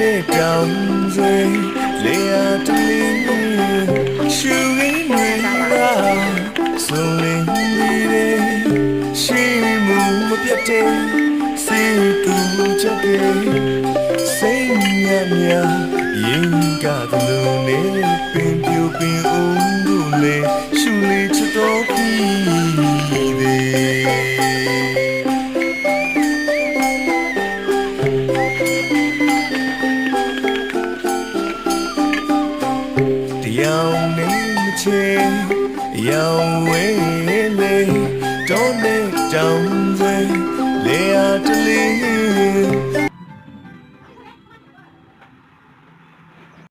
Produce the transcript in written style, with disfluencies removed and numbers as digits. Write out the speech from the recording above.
နဲ့တောင်စွေလေယာတလင်းရှူရင်းတွေရာဆုံးလင်းနေတဲ့ရှိမှုမပြတ်တဲ့စိတ်ကူချက်တဲ့စိတ်ညံ့ညံ့ရင်ကတလုံးနဲ့ပင်ပြူပင်ဦးတို့လေရှူလေးချတော့ပြီးရောင်နေမချေရောင်ဝဲလေတော့နေတောင်စွေလေယာတလင်း